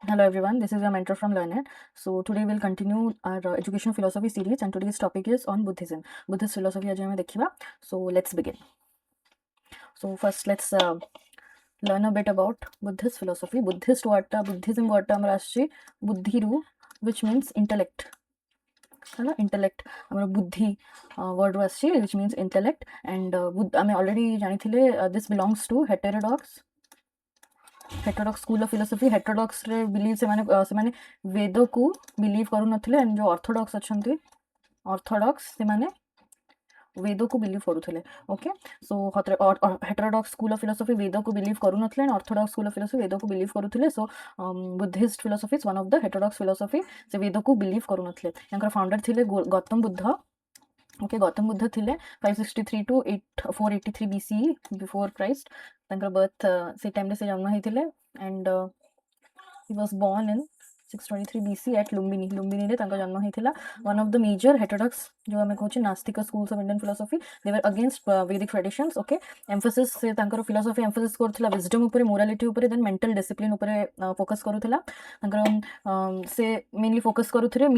Hello everyone, this is your mentor from Learnet. So today we'll continue our education philosophy series and today's topic is on Buddhism. Buddhist philosophy aaj hame dekhiba. So let's begin. So first let's learn a bit about Buddhist philosophy. Buddhist word ta Buddhism word ta amar aschi buddhiru, which means intellect. Hello, intellect. Amar buddhi word ru aschi, which means intellect, and ame already janithile this belongs to heterodox school of philosophy heterodox रे believe से माने वेद को believe करू नथिले and जो orthodox अछंती orthodox से माने वेद को बिलीव करूथिले okay so heterodox school of philosophy Veda को बिलीव करू नथिले and orthodox school of philosophy Veda को बिलीव करूथिले so Buddhist philosophy is one of the heterodox philosophy से वेद को बिलीव करू नथिले यांकर फाउंडर थिले गौतम बुद्ध ओके गौतम बुद्ध थिले 563 टू 483 BCE बिफोर क्राइस्ट तंकर बर्थ से टाइम रे से जन्म हेतिले and he was born in 623 BC at Lumbini रे तंकर जन्म हेतिला one of the major heterodox जो हमें कहूचे नास्तिक schools of Indian philosophy they were against Vedic traditions okay emphasis से तंकर philosophy emphasis करूथिला wisdom ऊपर morality ऊपर then mental discipline ऊपर focus करूथिला तंकर से mainly focus करूथिले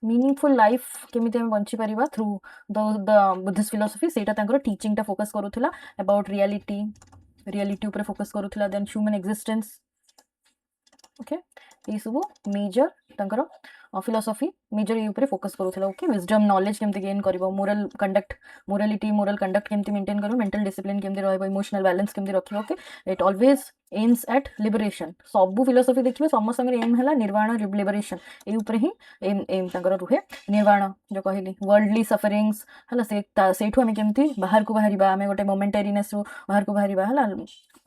मीनिंगफुल लाइफ केमिति हम बंची परिबा थ्रू द बुद्धिस्ट फिलोसफी सेटा तांकर टीचिंग टा फोकस करूथिला अबाउट रियलिटी ऊपर फोकस करूथिला देन ह्यूमन एग्जिस्टेंस ओके ये सब मेजर तांकर फिलोसफी मेजर ये ऊपर फोकस करूथिला ओके विजडम नॉलेज केमति गेन करबो मोरल कंडक्ट मोरल कंडक्ट केमति मेंटेन करबो मेंटल डिसिप्लिन केमति रहबो इमोशनल बैलेंस केमति रखिबो okay it always aims at liberation सबु फिलोसफी देखिबे समस्त संगे एम हला निर्वाण लिबरेशन ए ऊपर ही एम तांकर रुहे निर्वाण जो कहली वर्ल्डली सफरिंग्स हला सेठू हमें केमति बाहर को बाहरिबा हमें गोटे मोमेंटरीनेस रो बाहर को बाहरिबा हला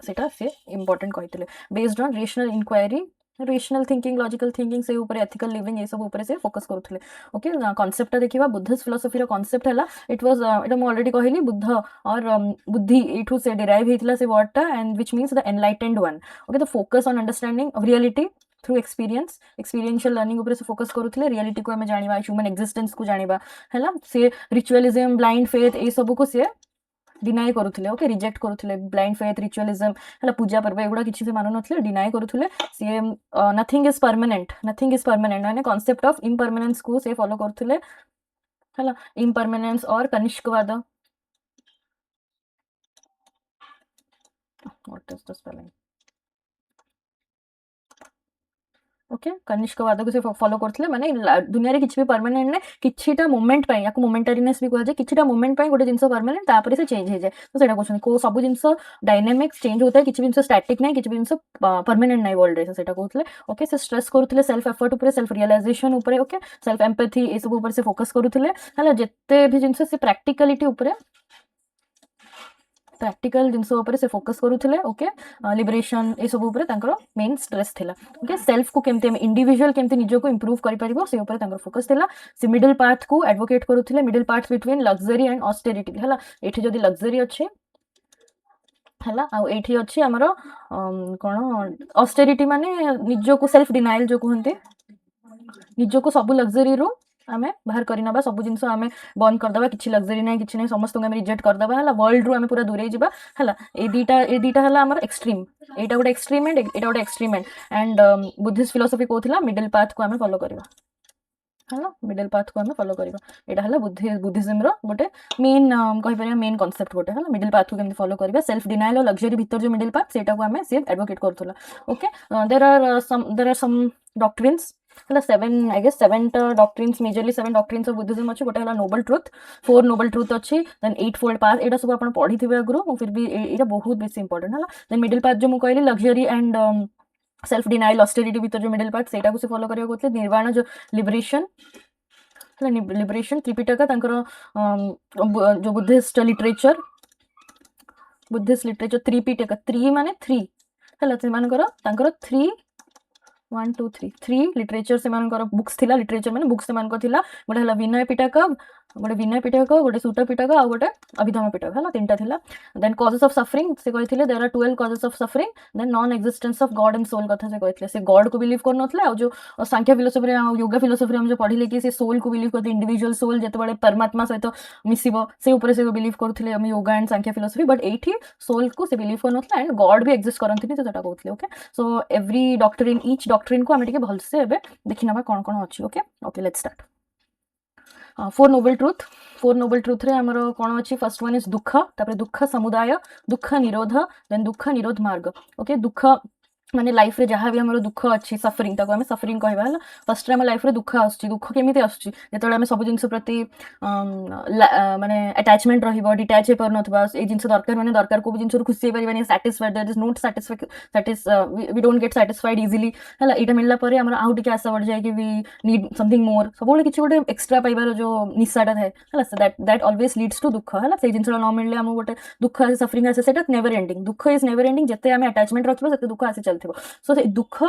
सेटा से इंपोर्टेंट कहितले based on rational inquiry rational thinking logical thinking से ऊपर एथिकल लिविंग ये सब ऊपर से फोकस करूथले ओके कांसेप्ट देखिबा बुद्धिस्ट फिलोसफी रो कांसेप्ट हला इट वाज इट हम ऑलरेडी कहली बुद्ध और बुद्धि एठू से डिराइव हेतला से वर्ड टा and which means the enlightened one okay the focus on understanding of reality through experiential learning ऊपर से फोकस करूथले रियलिटी को हमें जानिबा ह्यूमन एग्जिस्टेंस को जानिबा हला से रिचुअलिज्म ब्लाइंड फेथ ए सब को से डिनाई करूथले ओके रिजेक्ट करूथले ब्लाइंड फेथ रिचुअलिज्म हला पूजा पर्व एगुडा किछि से मानु नथले डिनाई करूथले से नथिंग इज परमानेंट माने कांसेप्ट ऑफ इम्परमानेंस को से फॉलो करूथले हला इम्परमानेंस और कनिष्कवाद what is the spelling okay कनिष्कवाद को से फॉलो करथले माने दुनिया रे किछि भी परमानेंट नै किछिटा मोमेंट पई याको मोमेंटरीनेस भी कहै जे किछिटा मोमेंट पई गोटे जिंस परमानेंट तापर से चेंज हे जाय तो सेटा क्वेश्चन को सब जिंस डायनामिक्स चेंज होता है किछि भी जिंस स्टैटिक नै किछि भी जिंस परमानेंट नै वर्ल्ड रे सेटा कहथले ओके से स्ट्रेस करूथले सेल्फ एफर्ट ऊपर सेल्फ रियलाइजेशन ऊपर ओके सेल्फ एम्पैथी ए सब ऊपर से फोकस करूथले हला जत्ते भी जिंस से प्रैक्टिकलिटी ऊपर प्रैक्टिकल जिनस ऊपर से फोकस करूथले ओके लिबरेशन ए सब ऊपर तांकर मेन स्ट्रेस थिला ओके सेल्फ को केमते इंडिविजुअल केमते निजो को इंप्रूव करि परिबो से ऊपर तांकर फोकस थिला से मिडिल पाथ को एडवोकेट करूथले middle path between luxury and austerity हला एठी जदी लग्जरी अछि हला आ एठी अछि हमरो कोन ऑस्टेरिटी माने निजो को सेल्फ डिनायल जो कहंते निजो को सब लग्जरी रो आमे बाहर करि नबा सब जिंस आमे बंद कर दबा किछि लग्जरी नै किछि नै समस्त आमे रिजेक्ट कर दबा हला वर्ल्ड रो आमे पूरा दूरे जिबा हला ए दीटा हला हमर एक्सट्रीम एटा गोटे एक्सट्रीम एंड एटा गोटे एक्सट्रीम एंड बुद्धिस्ट फिलोसफी कोथिला मिडिल पाथ को आमे फॉलो करबा हला मिडिल पाथ को आमे फॉलो करबा एटा हला बुद्धिज्म रो गोटे मेन कहि परिया मेन कांसेप्ट गोटे हला मिडिल पाथ को केमति फॉलो करबा सेल्फ डिनायल और लग्जरी भीतर जो मिडिल पाथ सेटा को आमे सेफ एडवोकेट करथला okay there are some doctrines हला 7 doctrines majorly 7 doctrines of Buddhism अछि गोटे हला नोबल ट्रुथ 4 नोबल ट्रुथ अछि देन 8 फोल्ड पाथ एटा सब आपण पढी थिबे अगरो फिर भी एटा बहुत बेसी इंपोर्टेंट हला देन मिडिल पाथ जो मु कहली luxury and self denial austerity भीतर जो मिडिल पाथ सेटा को से फॉलो करियो कोतले निर्वाण जो लिबरेशन लिबरेशन त्रिपिटका तांकर जो बुद्धिस्ट लिटरेचर त्रिपिटका 3 माने 3 हला से मानकर तांकर 3 1 2 3 3 लिटरेचर से मानकर बुक्स थिला लिटरेचर माने बुक्स से मानकर थिला गोटे हला विनय पिटक गोटे विनय पिटक गोटे सूत पिटक आ गोटे अभिधम पिटक है तीन थिला देन कॉजेस ऑफ सफरिंग से कहते there are 12 causes of suffering then non existence of God and soul कथा से कहते से गॉड को बिलीव कर नथले आ जो सांख्य फिलोसफी योगा फिलोसफी हम जो पढ़िले कि से सोल को बिलीव करते इंडिविजुअल सोल जेतेबेले परमात्मा सहित मिसिबो से ऊपर से बिलीव करथले हम yoga and Sankhya philosophy but एठी सोल को से बिलीव कर नथले एंड गॉड भी एक्जिस्ट करंथिनी तो सेटा कहथले okay so every doctrine each doctrine को हम टिके भलसे एबे देखि नबा कोन कोन अछि okay okay let's start four noble truth रे हमर कोन अछि फर्स्ट वन इज दुख तापर दुख समुदाय दुख निरोध देन दुख निरोध मार्ग ओके दुख माने लाइफ रे जहाँ भी हमर दुख अछि सफरिंग ताको हम सफरिंग कहबा हला फर्स्ट रे हम लाइफ रे दुख आछि दुख केमिति आछि जेतले हम सब जिंस प्रति माने अटैचमेंट रहिबो डिटैच हे पर नथबा ए जिंस दरकार माने दरकार को जिंस खुशी हे परिबानी satisfied there is not satisfied we don't get satisfied easily हला एटा मिलला परे हमर आउ टिके आशा बढ़ जाय कि वी नीड समथिंग मोर सब बोले किछि गोटे एक्स्ट्रा पाइबार जो निशाटा थाए हला दैट ऑलवेज लीड्स टू दुख हला से जिंस न मिलले हम गोटे दुख आसे सफरिंग आसे सेटा नेवर एंडिंग दुख इज नेवर एंडिंग जते हम अटैचमेंट रखिबो सेते दुख आसे चलथिबो सो से दुख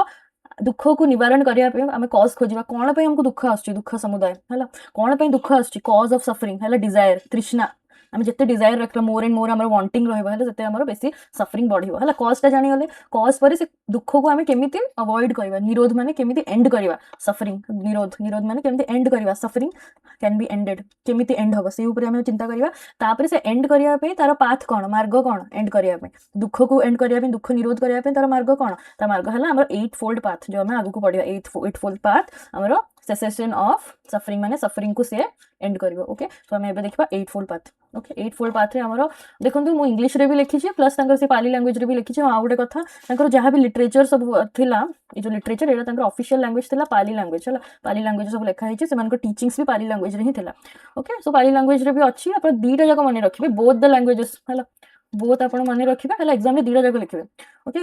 दुख को निवारण करिया पे हमें कॉज खोजिबा कोन पे हमको दुख आछी दुख समुदाय हला कोन पे दुख आछी कॉज ऑफ सफरिंग हला डिजायर तृष्णा आम जिते डिजायर रखिबा मोर एंड मोर हमर वांटिंग रहबा हला जते हमर बेसी सफरिंग बढ़िबो हला कॉज ता जानि गले कॉज पर से दुख को हमें केमिति अवॉइड करबा निरोध माने केमिति एंड करबा सफरिंग निरोध निरोध माने केमिति एंड करबा सफरिंग कैन बी एंडेड केमिति एंड होबा से ऊपर हमें चिंता करबा तापर से एंड करिया पे तार पाथ कोन मार्ग कोन एंड करिया पे दुख को एंड करिया पे दुख निरोध करिया पे तार मार्ग कोन ता मार्ग हला हमर 8 फोल्ड पाथ जो हमें आगु को पढ़िया 8 फोल्ड पाथ हमर सेसेशन ऑफ सफरिंग माने सफरिंग को से एंड करबो ओके सो हमें एबे देखबा 8 fold path okay 8 fold path रे हमरो देखंतु मु इंग्लिश रे भी लिखि छी प्लस तांकर से पाली लैंग्वेज रे भी लिखि छी आ गुटे कथा तांकर जहां भी लिटरेचर सब थिला ए जो लिटरेचर एटा तांकर ऑफिशियल लैंग्वेज थिला पाली लैंग्वेज हला पाली लैंग्वेज सब लिखा है छी सेमान को टीचिंग्स भी पाली लैंग्वेज रे ही थिला ओके सो पाली लैंग्वेज रे भी अछि अपन दीटा जक माने रखिबे बोथ द लैंग्वेजेस हला बोथ आपण माने रखिबे हला एग्जाम रे दीटा जक लिखिबे ओके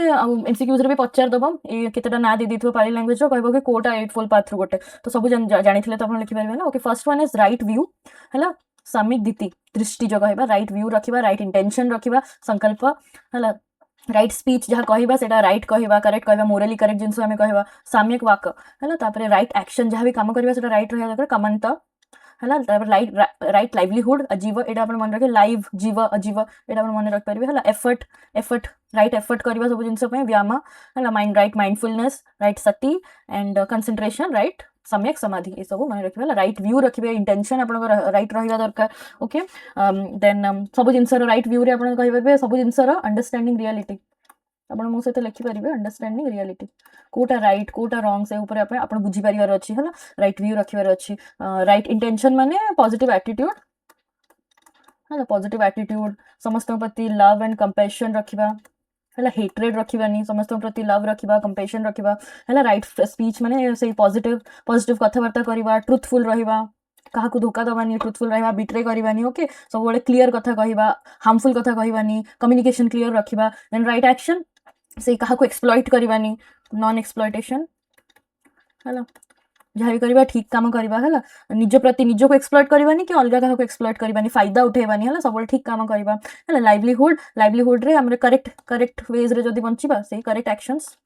एमसीक्यूज रे भी पचार दबम ए केतेटा ना दे दिथो पाली लैंग्वेज रो कहबो कि कोटा 8 फोल्ड पाथ रो गोटे तो सब जानिथिले तो आपण लिखि परबे ना okay first one is right view हला सामिक दीति दृष्टि जो कहबा राइट व्यू रखिबा राइट इंटेंशन रखिबा संकल्प हला राइट स्पीच जहाँ कहबा सेटा राइट कहबा करेक्ट कहबा मोरली करेक्ट जिंस हमें कहबा साम्यक वाक हला तापरे राइट एक्शन जहाँ भी काम करबा सेटा राइट रहया दरकार कमंत हला तापर राइट लाइवलीहुड अजीव एटा अपन मन रखे लाइव जीव अजीव एटा अपन मन रख परबे हला एफर्ट राइट एफर्ट करबा सब जिंस पे व्यायाम हला mind right mindfulness right Sati and concentration right सम्यक समाधि ये सब मन रखिबे राइट व्यू रखिबे इंटेंशन आपन राइट रहिबा दरकार ओके देन सब जिंस राइट व्यू रे आपन कहबे सब जिंस अंडरस्टैंडिंग रियलिटी आपण मो सहित लिखि परिबे अंडरस्टैंडिंग रियलिटी कोटा राइट कोटा रॉन्ग से ऊपर आपण बुझी परिवार अछि हला राइट व्यू रखिबार अछि राइट इंटेंशन माने पॉजिटिव एटीट्यूड हला पॉजिटिव एटीट्यूड समस्त प्रति लव एंड कंपैशन रखिबा हला हेट्रेड रखिबानी समस्त प्रति लव रखिबा कंपैशन रखिबा हला राइट स्पीच माने से पॉजिटिव कथावार्ता करिबा ट्रुथफुल रहिबा कहा को धोखा दबानी ट्रुथफुल रहिबा बिट्रे करिबानी ओके सब बड़े क्लियर कथा कहिबा हार्मफुल कथा कहिबानी कम्युनिकेशन क्लियर रखिबा देन राइट एक्शन से कहा को एक्सप्लॉइट करिबानी नॉन एक्सप्लॉइटेशन हला जहाँ भी करबा ठीक काम करबा हला निज प्रति निज को एक्सप्लॉइट करबानी कि अलगा कहा को एक्सप्लॉइट करबानी फायदा उठेबानी हला सब ठीक काम करबा हला लाइवलीहुड रे हमरे करेक्ट वेज रे जदी बंचिबा से करेक्ट एक्शंस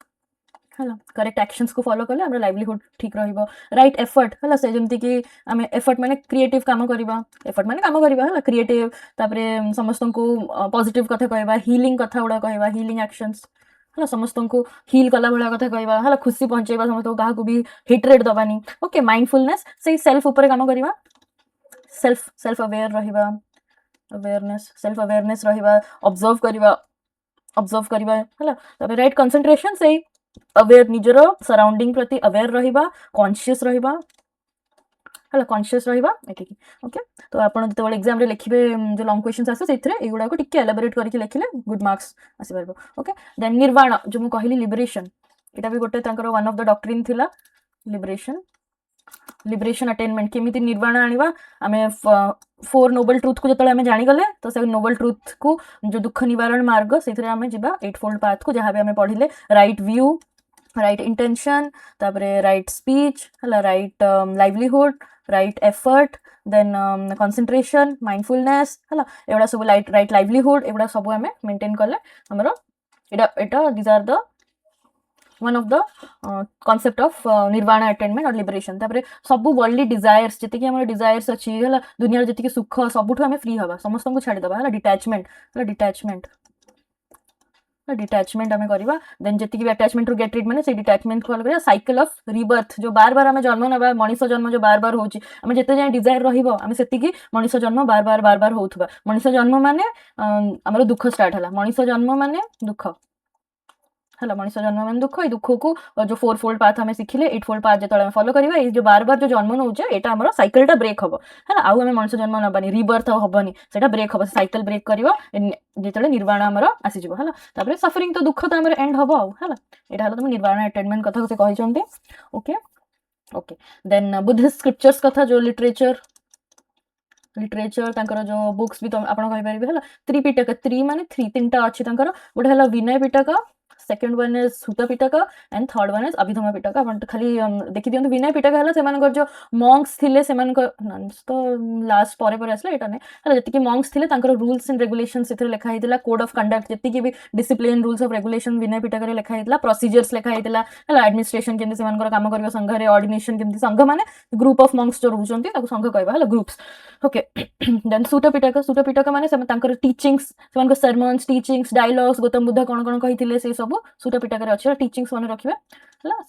हला करेक्ट एक्शंस को फॉलो करले हमर लाइवलीहुड ठीक रहइबो राइट एफर्ट हला से जेमति कि हमें एफर्ट माने क्रिएटिव काम करबा एफर्ट माने काम करबा हला क्रिएटिव तापरे समस्त को पॉजिटिव कथा कहबा हीलिंग कथा उडा कहबा हीलिंग एक्शंस हला समस्त को हील कला भला कथा कहबा हला खुशी पहुंचेबा समस्त को कहा को भी हेट्रेड दबानी ओके माइंडफुलनेस से सेल्फ ऊपर काम करबा सेल्फ अवेयर रहिबा सेल्फ अवेयरनेस रहिबा ऑब्जर्व करबा हला तबे राइट कंसंट्रेशन से अवेयर निजरो सराउंडिंग प्रति अवेयर रहिबा कॉन्शियस रहिबा हला कॉन्शियस रहिबा एठी ओके तो आपण जते बळे एग्जाम रे लिखिबे जो लॉन्ग क्वेश्चंस आसे सेथरे एगुडा को टिके एलाबोरेट करके लिखिले गुड मार्क्स आसी परबो ओके देन निर्वाण जो मु कहिली लिबरेशन एटा भी गोटे तांकर वन ऑफ द डॉक्ट्रिन थिला लिबरेशन अटेनमेंट केमिति निर्वाण आनिबा हमें फोर नोबल ट्रुथ को जतले हमें जानि गले तो से नोबल ट्रुथ को जो दुख निवारण मार्ग सेथरे हमें जिबा 8 फोल्ड पाथ को जहां भी हमें पढ़िले राइट व्यू राइट इंटेंशन तापरे राइट स्पीच हला right livelihood right effort then concentration mindfulness हला एवडा सब राइट लाइवलीहुड एवडा सब हमें मेंटेन करले हमरो एटा these are the one of the concept of nirvana attainment और लिबरेशन तापर सब वर्ल्डली डिजायर्स जी आम डिजायर्स अच्छी है दुनिया जी सुख सबुठ आम फ्री हवा समस्त को छाड़ीदे है डिटाचमेंट डिटाचमेंट आम करवा देन जी भी अटैचमेंट टू गेट रिड मैंने डिटाचमेंट को अलग साइकिल ऑफ रिबर्थ जो बार बार आम जन्म ना मनीष जन्म जो बार बार होची आम जिते जाए डिजायर रही से मनीष जन्म बार बार बार बार होता मनीष जन्म माने आमर दुख स्टार्ट है मनीष जन्म माने दुख है मनीष जन्म मान दुख ये दुख को जो 4 फोल्ड पाथ आम शिखिले 8 फोल्ड पाथ जो फॉलो करिवा ये जो बार बार जो जन्म नौचे यहाँ आम साइकिलटा ब्रेक हम है आउ आम मनीष जन्म नबानी रिबर्थ हेनी से ब्रेक हम साइकिल ब्रेक कर जो निर्वाण आमर आसीज है सफरिंग तो दुख तो आम एंड हम है यहाँ तुम निर्वाण अटेनमेंट कथा से कहते okay okay then Buddhist scriptures कथा जो लिटरेचर जो बुक्स भी आप है त्रिपिटक त्रि माने 3 अच्छी गोटे है Vinaya Pitaka second one is Sutta Pitaka and third one is Abhidhamma Pitaka आप खाली देखी दिखाते विनय पिटक है जो मंक्स थे तो लास्ट पर आसला यहाँ नहीं है जी मंक्स थे रूल्स एंड रेगुलेशंस लिखाई कोड ऑफ कंडक्ट जी भी discipline rules of regulation Vinaya Pitaka लिखाई प्रोसीजर्स लिखाई है एडमिनिस्ट्रेशन केमती काम कर संघ ऑर्डिनेशन केमती संघ माने ग्रुप ऑफ मंक्स जो रोचंती संघ कहवा ग्रुप्स ओके देन सूत पिटक माने टीचिंग्स से sermons teachings dialogues Gautam Buddha कौन कौन कही से सब सूत पिटक अच्छे टीचिंग्स मन रखिए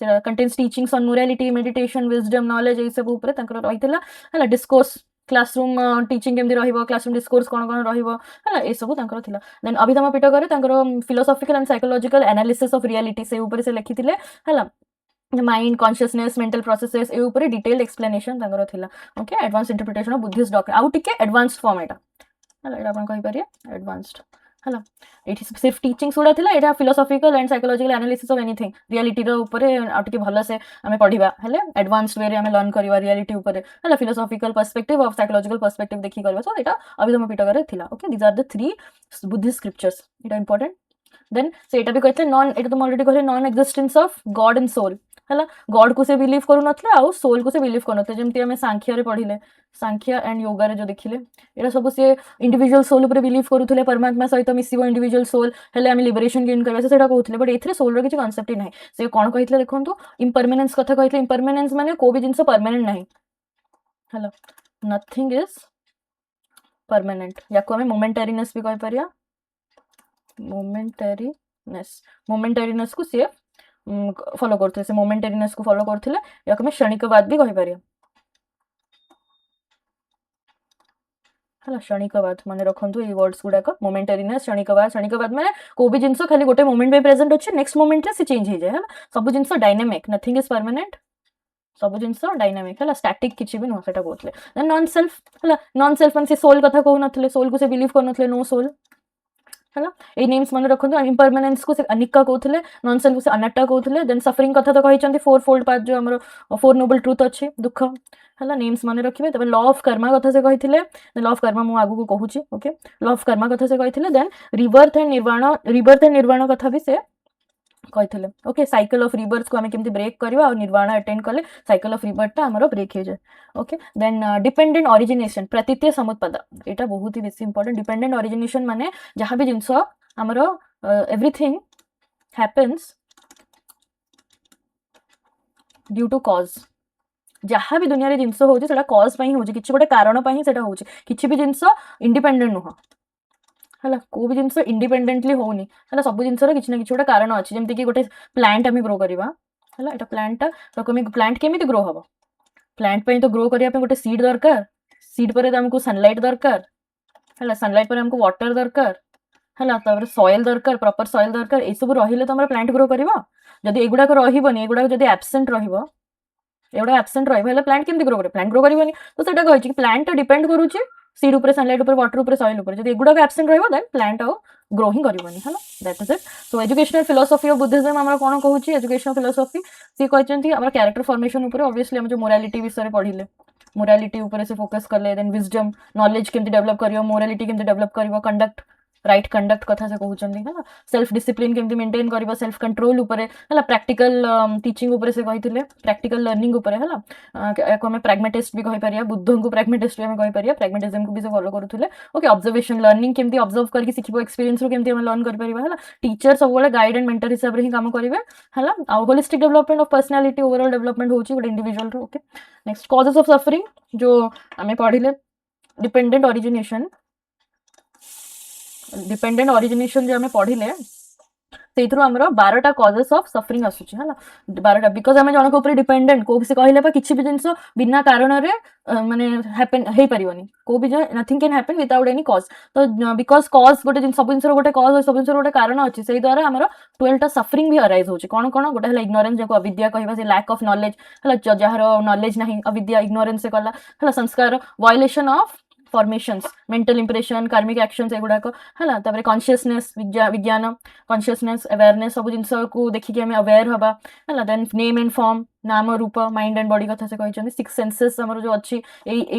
है contains teachings on morality meditation wisdom knowledge ये सब रही है डिस्कोर्स क्लासरूम टीचिंग केमती रही क्लासरूम डिस्कोर्स कौन कौन रहा सब देन Abhidhamma Pitaka philosophical and psychological analysis of reality से लिखी है माइंड कॉन्शियसनेस मेंटल प्रोसेसेस ए ऊपर डिटेल्ड एक्सप्लेनेशन थिला okay advance interpretation of Buddhist doctrine आउ टिके एडवांस्ड फॉर्म एटा हला आपण कहि परिए एडवांस्ड हला एठी सिर्फ टीचिंग्स गुडा थिला एटा philosophical and psychological analysis of anything reality रो ऊपर आउ टिके भलो से हमें पढिबा हले एडवांस्ड वे रे हमें लर्न करबा रियलिटी ऊपर हला philosophical perspective of psychological perspective देखि करबा सो एटा अभिधम पिटक रे थिला okay these are the 3 Buddhist scriptures एटा इंपोर्टेंट देन से एटा भी कहते नॉन एटा तो ऑलरेडी कहले non existence of God and soul है गॉड को से बिलीव करू नथले आउ सोल को से बिलीव करू नथले जेमती हमें सांख्य रे पढिले सांख्य एंड योगा रे जो देखिले एटा सब से इंडिविजुअल सोल ऊपर बिलीव करूथले परमात्मा सहित मिसिबो इंडिविजुअल सोल हेले हम लिबरेशन गेन करबा सेटा कहउथले बट एथरे सोल रो किछ कांसेप्ट ही नाही से कोन कहितले देखंतु इम्परमानेंस कथा कहितले इम्परमानेंस माने को भी जिंस परमानेंट नाही हेलो नथिंग इज परमानेंट याको हमें मोमेंटरीनेस भी कहि परिया मोमेंटरीनेस को से फॉलो करते से मोमेंटरीनेस को फॉलो करते या हमें क्षणिकवाद भी कहि है क्षणिकवाद मन रखु ये वर्ड्स गुड़ाक मोमेंटरीनेस क्षणिकवाद मैंने को भी जिनस खाली गोटे मोमेंट में प्रेजेंट अच्छे नेक्स्ट मोमेंट से चेंज हो जाए है सब जिनस डायनामिक नथिंग इज परमानेंट सब जिनस डायनामिक है स्टैटिक किसी भी नुह से कहते नॉन सेल्फ मैंने सोल कथा कहून सोल को से बिलीव कर नो सोल है ये नेम्स मन रखु इम्परमानेंस को से अनिका कहते नॉन सेल्फ से अनाटा कहते देन सफरिंग कथा तो कहते 4 फोल्ड पाथ जो आम 4 नोबल ट्रुथ अच्छे दुख है नेम्स मन रखिए तब लॉ ऑफ कर्मा कथा से कहते लॉ ऑफ कर्मा मुझे आगू कहूँ ओके लॉ ऑफ कर्मा कथा से कहते देन रिबर्थ एंड निर्वाण कथा भी से कहते ओके साइकिल ऑफ रिबर्थ को आम केमती ब्रेक करवा और निर्वाण अटेंड कले साइकिल ऑफ रिबर्थ आमर ब्रेक हो जाए ओके देन डिपेंडेंट ओरिजिनेशन प्रतीत्य समुत्पाद यहाँ बहुत ही बेसी इंपोर्टेंट डिपेंडेंट ओरिजिनेशन माने जहाँ भी जिनस आमर everything happens due to cause जहाँ भी दुनिया जिनस हो कॉज हो किसी गोटे कारण हो किसी भी जिनस इंडिपेंडेंट नुह है को भी जिनस इंडिपेंडेंटली होनी है सब जिनस किसी ना कि गोटे कारण अच्छे जमीन कि गोटे प्लांट आम ग्रो करवा है यहाँ प्लांटा प्लांट केमी ग्रो हम प्लांट तो ग्रो करने गोटे सीड दरकार सीड पर आमको सनलाइट दरकार है सनलाइट पर आमको वाटर दरकार है सॉइल दरकार प्रॉपर सॉइल दरकार ये सब रही तो आम प्लांट ग्रो करवा जदि एगुड़ाक रही एगुड़ाक जब एब्सेंट एगुड़ा एब्सेंट रहा प्लांट केमती ग्रो करे प्लांट ग्रो करनी तो सेटा कही प्लांट डिपेंड करुच्चे सीड उपर सनलाइट उपर वाटर उपर सॉइल उपर जब एगुड़ाक एब्सेंट रहा देन प्लांट आउ ग्रो ही करनी है that is it so educational philosophy of Buddhism आम कौन कहूँ एजुकेशनल फिलोसफी सी कहते आम कैरेक्टर फॉर्मेशन उपर ऑब्वियसली आम जो मोरालिटी विषय पढ़िले मोरालिटी उपर से फोकस कले देन विजडम नॉलेज केमती डेवलप कर मोरालिटी केमती डेवलप कर कंडक्ट राइट कंडक्ट कथा से कहउचंदी है सेल्फ डिसिप्लिन केमती मेंटेन करबो सेल्फ कंट्रोल ऊपर है प्रैक्टिकल टीचिंग ऊपर से कहिथिले प्रैक्टिकल लर्निंग ऊपर है याको हमें प्रैग्मेटिस्ट भी कहि परिया बुद्ध को प्रैग्मेटिस्ट भी हमें कहि परिया प्रैग्मेटिज्म को भी से फॉलो करूथिले ओके ऑब्जर्वेशन लर्निंग केमती ऑब्जर्व करके सिखिबो एक्सपीरियंस रो केमती हम लर्न कर परिबा है टीचर सब वाला गाइड एंड मेंटर हिसाब रे ही काम करिवे है holistic development of personality overall development होची गुड इंडिविजुअल रो okay next causes of suffering जो हमें पढ़िले डिपेंडेंट ओरिजिनेशन जो हमें पढ़िले ସେଇଥିରୁ ଆମର 12ଟା କଜେସ୍ ଅଫ୍ ସଫରିଂ ଆସୁଛି ହେଲା 12ଟା ବିକଜ ଆମେ ଜଣଙ୍କ ଉପରେ ଡିପେଣ୍ଡେଣ୍ଟ କୋଉ ବି କହିଲେ ବା କିଛି ବି ଜିନିଷ ବିନା କାରଣରେ ମାନେ ହ୍ୟାପେନ୍ ହେଇପାରିବନି କୋଉ ବି nothing can happen without any cause ତ ବିକଜ କଜ୍ ଗୋଟେ ଜିନିଷ ସବୁ ଜିନିଷର ଗୋଟେ କଜ୍ ସବୁ ଜିନିଷର ଗୋଟେ କାରଣ ଅଛି ସେଇ ଦ୍ୱାରା ଆମର 12ଟା ସଫରିଂ ବି ଅରାଇଜ୍ ହଉଛି କ'ଣ କ'ଣ ଗୋଟେ ହେଲା ଇଗ୍ନୋରେନ୍ସ ଯାକୁ ଅବିଦ୍ୟା କହିବା ସେ ଲ୍ୟାକ୍ ଅଫ୍ ନଲେଜ ହେଲା ଯାହାର ନଲେଜ ନାହିଁ ଅବିଦ୍ୟା ଇଗ୍ନୋରେନ୍ସ ସେ କଲା ହେଲା ସଂସ୍କାର violation of formations mental impression कार्मिक एक्शंस एगुड़ाक है तापर कॉन्शियसनेस विज्ञान कॉन्शियसनेस अवेयरनेस सब जिन को देखिए आम अवेयर हवा है देन नेम एंड फॉर्म नाम रूप माइंड एंड बॉडी कथा से कहते सिक्स सेंसेस आमर जो अच्छी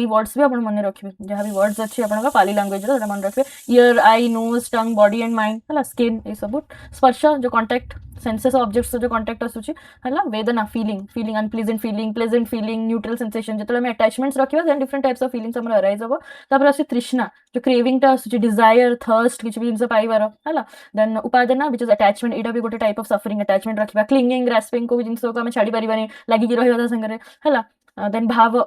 वर्ड्स भी आप मन रखिए जहाँ भी वर्ड्स अच्छी आप पाली लैंग्वेज मन रखिए ear eye nose tongue body and mind है स्किन ये सब स्पर्श जो कांटेक्ट सेंसेस ऑब्जेक्ट्स जो कांटेक्ट आसूची है वेदना feeling unpleasant feeling pleasant feeling neutral sensation जो अटैचमेंट्स रखा then different types of feelings हमर अराइज हम तापर आसी तृष्णा जो क्रेविंगटा आसूची डिजायर थर्स्ट किसी भी जिनस पाइबार है देन उपादान विच इज अटैचमेंट यहाँ भी गोटे टाइप ऑफ सफरिंग अटैचमेंट रखा क्लिंगिंग ग्रास्पिंग को भी जिनस को आम छाड़ी पारिबानी लगिकी रहिबा संगे है देन भाव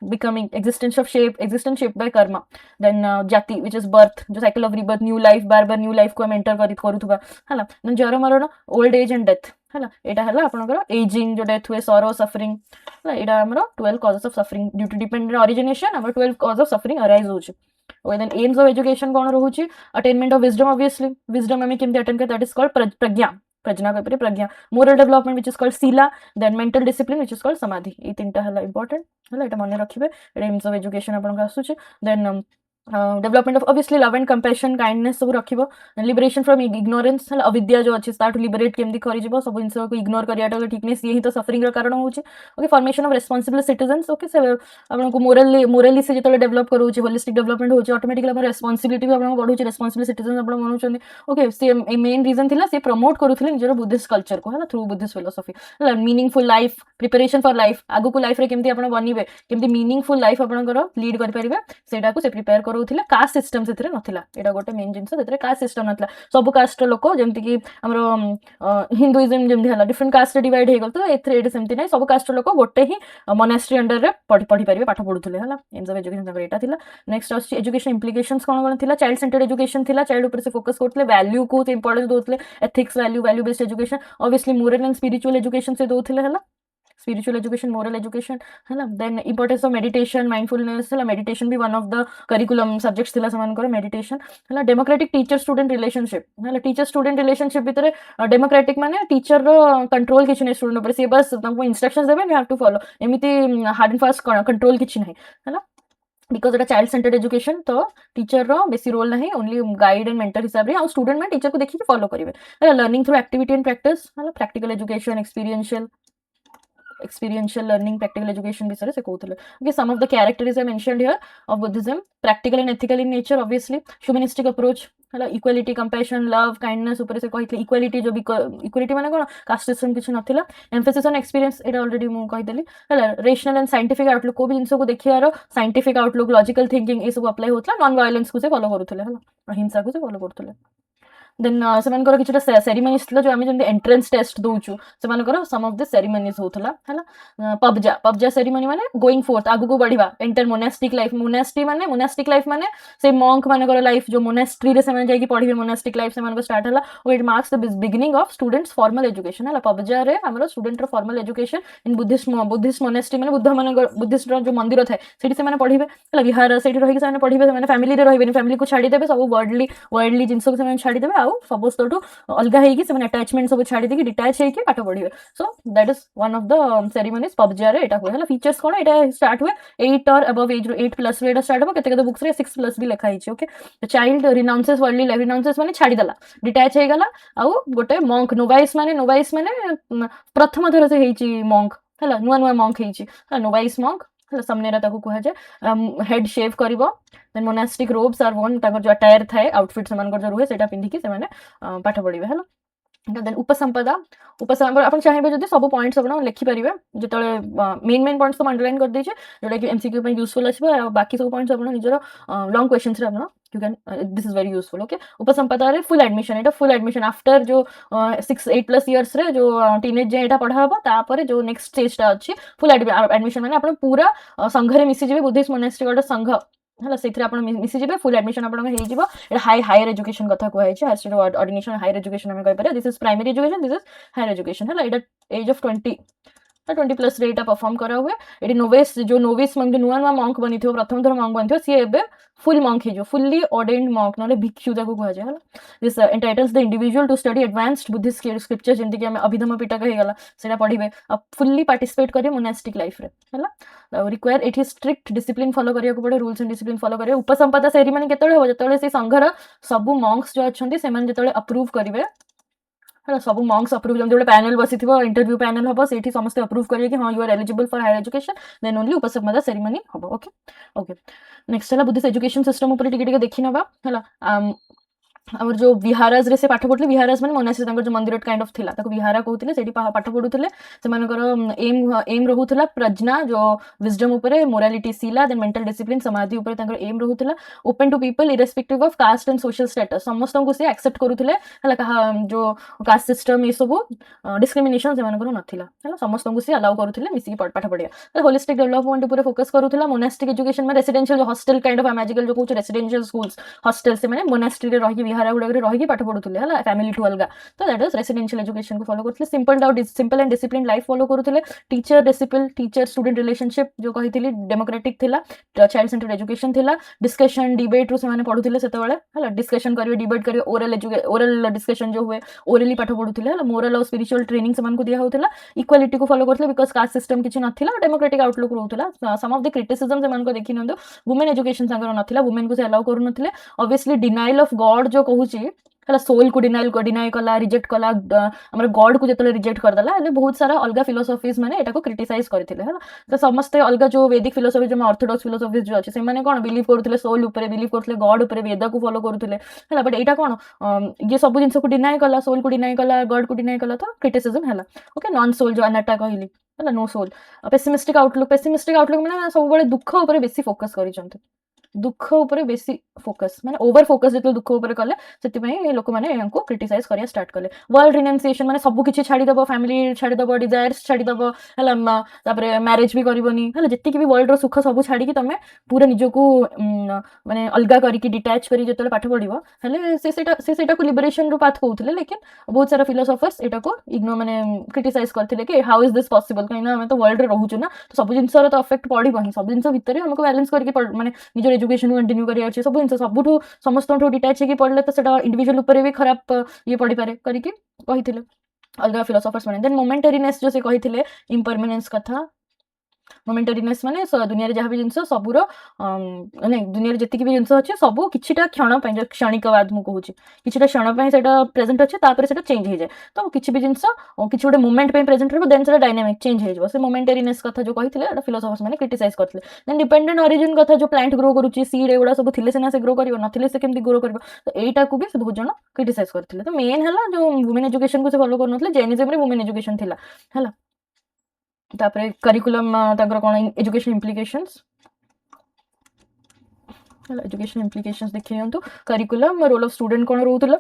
becoming existence shape by karma then jati which is birth जो cycle of rebirth new life bar bar new life को हम enter करूथुबा हला then जरा मरण old age and death हला एटा हला आपनकर aging जो death हुए sorrow suffering हला एटा हमर 12 causes of suffering due to dependent origination हमर 12 causes of suffering arise होची और then aims of education cone रहूची attainment of wisdom obviously wisdom हमें केमते attain कर that is called prajna prajna कपरे प्रज्ञा moral development which is called sila then mental discipline which is called samadhi ये तीनटा हला इंपोर्टेंट हला एटा मन रखिबे एम्स ऑफ एजुकेशन आपन का आसुचे then development of obviously love and compassion kindness सब रखिबो लिबरेशन फ्रॉम इग्नोरेंस हला अविद्या जो अछि स्टार्ट लिबरेट केमदी करि जिवो सब जिंस को इग्नोर करियाटा ठीकनेस यही तो सफरिंग रो कारण होउची okay formation of responsible citizens okay से आपन को मोरली से जतले डेवलप करूची होलिस्टिक डेवलपमेंट होउची ऑटोमेटिकली हमर रेस्पोंसिबिलिटी भी आपन बढ़ुची रेस्पोंसिबल सिटीजन आपन मनउचंदी ओके से मेन रीजन थिला से प्रमोट करूथिले निजर बुद्धिस्ट कल्चर को हला थ्रू बुद्धिस्ट फिलोसफी हला meaningful life preparation for life आगु को लाइफ रे केमदी आपन बनिबे केमदी मीनिंगफुल लाइफ आपन को लीड कर परिबे सेटा को से प्रिपेयर करूथिले कास्ट सिस्टम से नथिला एटा गोटे मेन जिंस से कास्ट सिस्टम नथिला सब कास्ट लोक जेमति कि हमर हिंदुइज्म जेमति हला डिफरेंट कास्ट डिवाइड हे गल तो एथरे एटा सेमति नै सब कास्ट लोक गोटे ही मोनास्ट्री अंडर रे पढ़ी परिबे पाठ पढुथिले हला एम्स ऑफ एजुकेशन तबर एटा थिला नेक्स्ट अछि एजुकेशन इंप्लिकेशंस कोन थिला चाइल्ड सेंटर्ड एजुकेशन थिला चाइल्ड ऊपर से फोकस करथले वैल्यू को इंपोर्टेंस दोथले ethics value based education obviously moral and spiritual education से दोथले हला spiritual education moral education है then importance of meditation mindfulness है meditation भी one of the curriculum subjects थिला समान करो meditation है democratic teacher student relationship है teacher student relationship भीतर democratic माने teacher रो control किछ नै student ऊपर से बस तुमको instructions देबे you have to follow एमिति hard and fast control किछ नै है because Etah child centered education तो टीचर रो बेसी रोल नहीं ओनली गाइड एंड मेंटर हिसाब रे आ स्टूडेंट में टीचर को देखि फॉलो करिवे learning through activity and practice practical education experiential learning practical education विषय से कहउथले okay some of the characteristics I mentioned here of Buddhism practical and ethical in nature obviously humanistic approach हला equality compassion love kindness ऊपर से कहितले equality जो equality माने कोन caste system किछ नथिला emphasis on experience Etah already मु कहितली हला rational and scientific outlook को भी जिंस को देखियारो साइंटिफिक आउटलुक लॉजिकल थिंकिंग ए सब अप्लाई होतला नॉन वायलेंस को से फॉलो करूथले हला अहिंसा को से फॉलो करूथले देन सेमानकर किछटा सेरेमनीज थिला जो आमे जंदे एंट्रेंस टेस्ट दोउछु सेमानकर सम ऑफ द सेरेमनीज होतला हला पबजा सेरेमनी माने गोइंग फोर्थ आगु को बढ़िबा enter monastic life monastic life माने से मॉन्क मानकर लाइफ जो मोनास्ट्री रे सेमान जाई कि पढिबे मोनास्टिक लाइफ सेमानकर स्टार्ट हला और it marks the beginning of students' formal education हला पबजा रे हमरो स्टूडेंट रो formal education in Buddhist monastery माने बुद्ध मानकर बुद्धिस्ट रो जो मंदिर थाए सेठी से माने पढिबे हला विहार सेठी रहि कि से माने पढिबे से माने फैमिली रे रहिबे फैमिली को छाडी देबे सब वर्ल्डली जिंस को से माने छाडी देबे आउ सपोज तो अलगा हेगी से माने अटैचमेंट सब छाडी देकी डिटैच हेकी पाठ पढिबे so that is one of the ceremonies pabbajja रे एटा होय हला फीचर्स कोन एटा स्टार्ट हुए 8 और अबव एज 8 प्लस रे एटा स्टार्ट हो केते बुक्स रे 6 प्लस भी लिखा हिचे okay the child renounces worldly life renounces माने छाडी दला डिटैच हे गला आउ गोटे मॉन्क नोवाइस माने प्रथम थर से हेची मॉन्क हला नुवा मॉन्क हेची हला नोवाइस मॉन्क ହେଲା ସମନେରା ତାକୁ କୁହାଯାଏ। ହେଡ୍ शेव କରିବ। ଦେନ୍ ମୋନାଷ୍ଟିକ୍ ରୋବ୍ସ ଆର୍ ୱର୍ନ, ତାଙ୍କର ଯୋଉ ଆଟାୟାର ଥାଏ ଆଉଟଫିଟ୍ ସେମାନଙ୍କର ଯୋଉ ରୁହେ ସେଇଟା ପିନ୍ଧିକି ସେମାନେ ପାଠ ପଢ଼ିବେ ହେଲା। ଦେନ୍ ଉପସମ୍ପदा, ଉପସମ୍ପदा ଆପଣ ଚାହିଁବେ ଯଦି ସବୁ ପଏଣ୍ଟସ୍ ଆପଣ ଲେଖିପାରିବେ। ଯେତେବେଳେ ମେନ୍ ପଏଣ୍ଟସ୍ ସବୁ ଅଣ୍ଡରଲାଇନ୍ କରିଦେଇଛେ, ଯୋଉଟାକି MCQ ପାଇଁ ୟୁଜଫୁଲ୍ ଆସିବ। ଆଉ ବାକି ସବୁ ପଏଣ୍ଟସ୍ ଆପଣ ନିଜର ଲଙ୍ଗ କ୍ୱେଶ୍ଚନ୍ସରେ ଆପଣ you can this is very useful. Okay, upasampada full admission, एटा फुल एडमिशन आफ्टर जो 6-8+ इयर्स रे जो टीनेज जाए एटा पढ़ा हबो, तापर जो नेक्स्ट स्टेजटा अछि फुल एडमिशन माने आपण पूरा संघरे मिसी जेबे। बुद्धिस्ट मोनास्ट्री गोटे संघ ହେଲା, ସେଇଥିରେ ଆପଣ ମିଶିଯିବେ। ଫୁଲ୍ ଆଡମିସନ୍ ଆପଣଙ୍କ ହେଇଯିବ। ଏଇଟା ହାୟର ଏଜୁକେସନ୍ କଥା କୁହାଯାଇଛି। ହାୟର ଷ୍ଟଡି ଅର୍ଡିନେସନ୍ ହାୟର ଏଜୁକେସନ୍ ଆମେ କହିପାରିବା। This is primary education, this is higher education ହେଲା। ଏଇଟା ଏଜ୍ ଅଫ୍ 20+ ରେ ଏଇଟା परफॉर्म करा हुए। एटी नोविस जो नोविस मंग नुआ नुआ मंक बनिथिबो, प्रथम थर मंक बनिथिबो, सी एबे फुल मंक हेजो, फुल्ली ऑर्डेन्ड मंक नले भिक्षु ताको कुहा जाय होला। This entitles the individual to study advanced Buddhist scripture, जेंति कि हम अभिधम पिटक हे गला सेटा पढिबे, फुल्ली पार्टिसिपेट करिवे मोनास्टिक लाइफ रे होला। रिक्वायर एठी स्ट्रिक्ट डिसिप्लिन फॉलो करिया को पड़े, रूल्स एंड डिसिप्लिन फॉलो करिवे। उपसंपदा सेरेमनी केतळे हो, जेतळे से संघर सब मंक्स जो अछंती सेमान जेतळे अप्रूव करिवे है, सब मंक्स अप्रूव, जो पैनल बसी इंटरव्यू पैनल हम से समस्त अप्रूव करिए कि हाँ you are eligible for higher education, then only upasampada ceremony हम। ओके ओके, नेक्स्ट है बुद्धिस्ट एजुकेशन सिस्टम उपर टिके देखि नबा है। आमर जो विहाराज रे से पाठ पढ़ुले, विहाराज माने मोनास्ट्री, तांकर जो मंदिर काइंड ऑफ थिला ताको विहारा कहउथिले, सेठी पाठ पढ़ुथिले। सेमानकर एम रहुथिला प्रज्ञा, जो विजडम उपरे, मोरालिटी सीला, देन मेंटल डिसिप्लिन समाधि उपरे तांकर एम रहुथिला। Open to people irrespective of caste and social status, समस्त को से एक्सेप्ट करूथिले हला। कहा जो कास्ट सिस्टम ये सब डिस्क्रिमिनेशन सेमानकर नथिला हला, समस्त को से अलाउ करूथिले मिसी पाठ पढ़िया। होलिस्टिक डेवलपमेंट उपरे फोकस करूथिला। मोनास्टिक एजुकेशन में रेसिडेंशियल जो हॉस्टल काइंड ऑफ मैजिकल जो कहउछ रेसिडेंशियल स्कूल्स हॉस्टल से माने मोनास्ट्री रे रही विहारा गुडा रही पाठ पढ़ुले है, फैमिली ठू अलग। तो दैट इज रेसिडेंशियल एजुकेशन को फॉलो करते। Simple and discipline life follow करूले। Teacher discipline, teacher student relationship जो कही डेमोक्रेटिक थिला, चाइल्ड सेंटर्ड एजुकेशन थिला। डिस्कशन डिबेट रु से पढ़ुले सेतेबेले है, डिस्कशन करिवे, डिबेट करिवे, ओरल डिस्कशन जो हुए ओरली पाठ पढ़ुले है। मोरल और स्पिरिचुअल ट्रेनिंग से दिया होता। इक्वालिटी को फॉलो करते बिकॉज कास्ट सिस्टम किसी नथिला, डेमोक्रेटिक आउटलुक रहउतला। सम ऑफ द क्रिटिसिज्म से देखि नंदो, वुमेन एजुकेशन संगर नथिला, वुमेन को से अलाउ करू नथिले। ऑब्वियसली डिनाइल ऑफ गॉड जो कहूची है, सोल को डिनाई कला, रिजेक्ट कला, हमर गॉड को जतले रिजेक्ट कर दला, એટલે बहुत सारा अलग फिलोसॉफीज माने एटा को क्रिटिसाइज करथिले है। तो समस्त अलग जो वैदिक फिलोसॉफी जो ऑर्थोडॉक्स फिलोसॉफीज जो अछि से माने कोन बिलीव करथिले, सोल ऊपर बिलीव करथिले, गॉड ऊपर, वेद को फॉलो करथिले है। बट एटा कोन ये सब जिंस को डिनाई कला, सोल को डिनाई कला, गॉड को डिनाई कला, तो क्रिटिसिज्म है। ओके, नॉन सोल जो अनाटा कहली है, नो सोल। पेसिमिस्टिक आउटलुक माने सब बळे दुख ऊपर बेसी फोकस करिसंत, दुख ऊपर बेसी फोकस माने ओवर फोकस जो दुख ऊपर कले, से लोक मैंने क्रिटिसाइज करिया स्टार्ट कले। वर्ल्ड रिनाउंसिएशन माने सब किछि छाड़ी दबो, फैमिली छाड़ी दबो, डिजायर्स छाड़ी दबो हला, तापरे मैरिज भी करबोनी हला, जत्ति कि भी वर्ल्ड रो सुख सब छाड़ी कि तमे पूरा निजको माने अलगा करिकि डिटैच करी जतले पाठ पढिबो हले, से सेटा को लिबरेशन रो पाथ कहउथिले। लेकिन बहुत सारा फिलोसोफर्स एटा को इग्नोर माने क्रिटिसाइज करथिले कि हाउ इज दिस पॉसिबल, कहिना हमें तो वर्ल्ड रे रहउछु ना, तो सब जिंस रो तो इफेक्ट पडिबो ही, सब जिंस भितरे हमको बैलेंस करके माने निजर एजुकेशन कंटिन्यू करिया अछि। सब जिंस सबुठू समस्तठू डिटैच हेकि पढ़ले तो सेटा इंडिविजुअल ऊपर भी खराब ये पड़ी पारे करिकि कहिथिले अलग फिलोसोफर्स माने। देन मोमेंटरीनेस जो से कहिथिले, इम्परमानेंस कथा। मोमेंटरीनेस माने दुनिया रे जहाँ भी जिंस सबुर नहीं, दुनिया रे जतिक भी जिंस अछि सबु किछिटा क्षण पय, जो क्षणिकवाद मु कहूची, किछिटा क्षण पय सेटा प्रेजेंट अछि, तापर सेटा चेंज हो जाए। तो किछि भी जिंस किछि गोटे मोमेंट पय प्रेजेंट रहबो, देन सेटा डायनामिक चेंज हो जाबो। से मोमेंटरीनेस कथा जो कहिथिले एटा फिलोसोफर्स माने क्रिटिसाइज करथिले। देन डिपेंडेंट ओरिजिन कथा, जो प्लांट ग्रो करूची, सीड एगुडा सब थिले सेना से ग्रो करिवो, नथिले से केमति ग्रो करिवो, तो एटा को भी से बहुत जण क्रिटिसाइज करथिले। तो मेन हला जो वुमेन एजुकेशन को से फॉलो करनथले, जैनिज्म रे वुमेन एजुकेशन थिला हला। तापरे करिकुलम ताकर कोन एजुकेशन इम्प्लिकेशंस, एजुकेशन इम्प्लिकेशंस देखि नियंतु। करिकुलम, रोल ऑफ स्टूडेंट कोन रहउतला,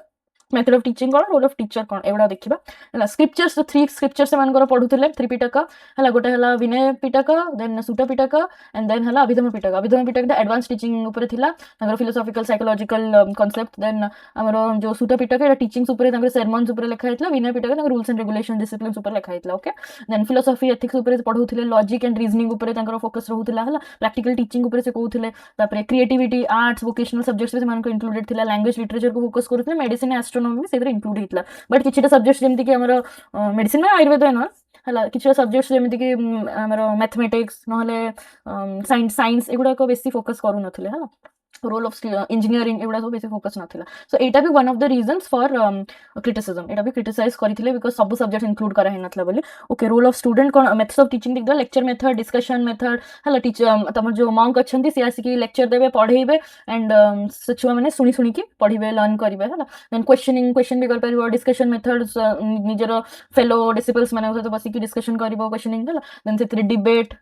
मेथड ऑफ टीचिंग कोन, रोल ऑफ टीचर कोन, एवडा देखिबा हला। स्क्रिप्चर्स, 3 स्क्रिप्चर्स से मानकर पढुथिले, 3 पिटक हला, गोटे हला Vinaya Pitaka, then Sutta Pitaka, and then हला अभिधम पिटक। अभिधम पिटक दा एडवांस टीचिंग ऊपर थिला, ताकर फिलोसॉफिकल साइकोलॉजिकल कांसेप्ट। देन हमर जो सुट पिटक एटा टीचिंग्स ऊपर, ताकर sermons ऊपर लिखा हितला। विनय पिटक ताकर रूल्स एंड रेगुलेशन डिसिप्लिन्स ऊपर लिखा हितला। ओके, देन फिलोसॉफी एथिक्स ऊपर पढुथिले, लॉजिक एंड रीजनिंग ऊपर ताकर फोकस रहउथिला हला। प्रैक्टिकल टीचिंग ऊपर से कहउथिले, तापर क्रिएटिविटी, आर्ट्स, वोकेशनल सब्जेक्ट्स से मानको इंक्लूडेड थिला। लैंग्वेज लिटरेचर को फोकस करूथिले, मेडिसिन, एस्ट्रोनॉमी भी सेदरे इंक्लूड हितला। बट किछिटा सब्जेक्ट्स जेमति कि हमर मेडिसिन में आयुर्वेद है ना हला, किछिटा सब्जेक्ट्स जेमति कि हमर मैथमेटिक्स नहले साइंस एगुडा को बेसी फोकस करू नथिले हला। रोल ऑफ इंजीनियरिंग एगुड़ा सब बेसी फोकस नथिला सो एटा भी one of the reasons for criticism एटा भी क्रिटिसाइज करथिले बिकॉज सब सब्जेक्ट इंक्लूड करा है नथला बोली ओके रोल ऑफ स्टूडेंट कोन मेथड्स ऑफ टीचिंग दिख लेक्चर मेथड डिस्कशन मेथड हला टीचर तमर जो मॉन्क अछंती से आसी लेक्चर देबे पढेबे एंड छुआ माने सुनी सुनी की पढिबे लर्न करिवे हला देन क्वेश्चन भी कर परिबो डिस्कशन मेथड्स निजर फेलो डिसिपल्स माने सहित बसी की डिस्कशन करिबो क्वेश्चनिंग हला देन से डिबेट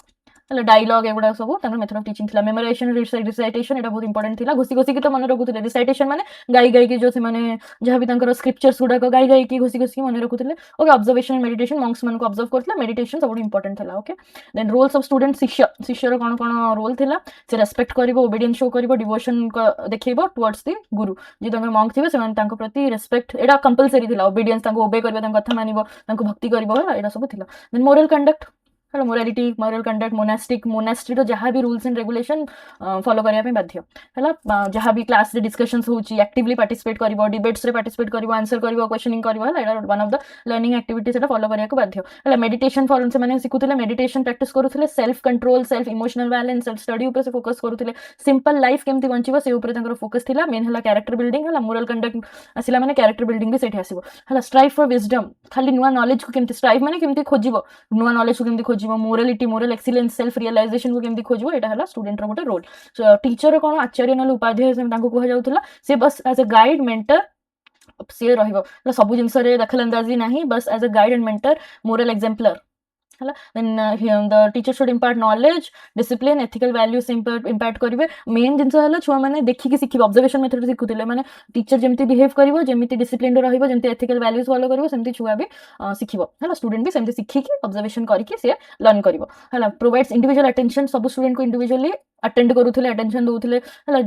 हला डायलॉग एगुड़ा सब मेथड ऑफ टीचिंग थिला मेमोराइजेशन रिसाइटेशन एटा बहुत इंपोर्टेंट थिला घोसी घोसी की तो मन रखुथिले रिसाइटेशन माने गाई गाई की जो से माने जहाँ भी तांकर स्क्रिप्चर्स गुडा गाई गाई की घोसी घोसी मन रखुथिले okay observation and meditation monks मन को ऑब्जर्व करथिला मेडिटेशन सब इंपोर्टेंट थिला okay then roles of student शिष्य शिष्यर कोन कोन रोल थिला से रेस्पेक्ट करिवो ओबीडियंस शो करिवो डिवोशन देखैबो टुवर्ड्स द गुरु जे तांकर मंक थिबे से तांको प्रति रेस्पेक्ट एटा कंपलसरी थिला ओबीडियंस तांको ओबे करिवो तांको कथा मानिवो तांको भक्ति करिवो एटा सब थिला देन मोरल कंडक्ट हेलो मोरालिटी मोरल कंडक्ट मोनास्ट्री रो जहाँ भी रूल्स एंड रेगुलेशन फॉलो करिया पे बाध्य हला जहाँ भी क्लास रे डिस्कशंस होची एक्टिवली पार्टिसिपेट करिवो डिबेट्स रे पार्टिसिपेट करिवो आंसर करिवो क्वेश्चनिंग करिवो हला एटा one of the learning activities एटा फॉलो करिया को बाध्य हला मेडिटेशन फॉलो से माने सिखुथिले मेडिटेशन प्रैक्टिस करूथिले self control self emotional balance self study ऊपर से फोकस करूथिले सिंपल लाइफ केमती बंचिबो से ऊपर तांकर फोकस थिला मेन हला कैरेक्टर बिल्डिंग हला मोरल कंडक्ट आसिला माने कैरेक्टर बिल्डिंग भी सेठी आसीबो हला स्ट्राइव फॉर विजडम खाली नुवा नॉलेज को केमती स्ट्राइव माने केमती खोजिबो नुवा नॉलेज को केमती खोजिबो morality moral excellence self realization को केमती खोजिबो एटा हला स्टूडेंट रो गोटे रोल टीचर कोन आचार्य नल उपाध्याय से तांको कहा जाउतला से बस एज अ गाइड मेंटर से रहिबो सब जिंस रे दखलंदाजी नाही बस as a guide and mentor moral exemplar हला then the teacher should impart knowledge discipline ethical values impart करिवे मेन जिंस हला छुआ माने देखि कि सिखिबो ऑब्जर्वेशन मेथड सिखुतिले माने टीचर जेमती बिहेव करिवो जेमती डिसिप्लिन रे रहिबो जेमती एथिकल वैल्यूज फॉलो करिवो सेमती छुआ भी सिखिबो हला स्टूडेंट भी सेमती सिखि कि ऑब्जर्वेशन करिकि से लर्न करिवो हला प्रोवाइड्स इंडिविजुअल अटेंशन सब स्टूडेंट को इंडिविजुअली अटेंड करूथिले अटेंशन दउथिले हला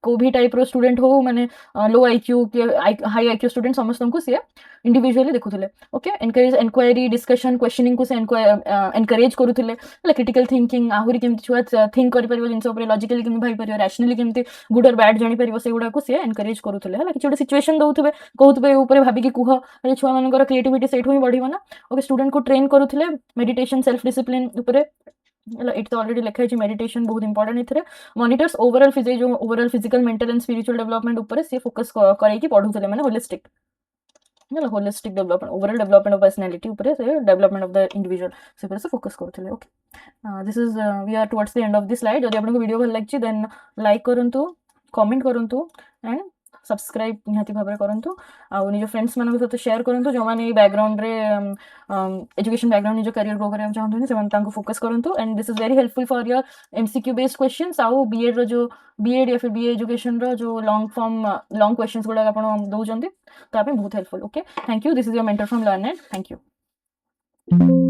को भी टाइप रो स्टूडेंट हो माने लो आईक्यू के हाई आईक्यू स्टूडेंट समस्त को से इंडिविजुअली देखुथिले okay encourage inquiry discussion questioning को से एनकरेज करूथिले हला क्रिटिकल थिंकिंग आहुरी केमती छुआ थिंक करि परिबो जिंस ऊपर लॉजिकली केमती भाई परिबो रैशनली केमती गुड और बैड जानि परिबो से गुडा को से एनकरेज करूथिले हला किछि सिचुएशन दउथबे कहउथबे ऊपर भाबी कि कुह ए छुआ मानकर क्रिएटिविटी सेठो ही बढ़िबो ना ओके स्टूडेंट को ट्रेन करूथिले मेडिटेशन सेल्फ डिसिप्लिन ऊपर इट तो ऑलरेडी लिखा है मेडिटेशन बहुत इंपोर्टेंट इथरे मॉनिटर्स ओवरऑल जो overall physical mental and spiritual development ऊपर से फोकस करे कि पढुथले माने holistic holistic development overall development of personality ऊपर से डेवलपमेंट ऑफ द इंडिविजुअल से ऊपर से फोकस करथले okay this is we are towards the end of this slide जदि आपनको वीडियो भल लागछि देन लाइक करंतु कमेंट करंतु एंड सब्सक्राइब निहाती भाव करंतु आ निज फ्रेंड्स मान सहित शेयर करंतु जो माने बैकग्राउंड रे एजुकेशन बैकग्राउंड निज करियर ग्रो करबा चाहथनि से तांको फोकस करंतु and this is very helpful for your MCQ based questions आउ बीएड रो जो बीएड या फिर बीए एजुकेशन रो जो लॉन्ग फॉर्म लॉन्ग क्वेश्चंस गुडा आपण दउजंती तो आपे बहुत helpful okay thank you this is your mentor from learned thank you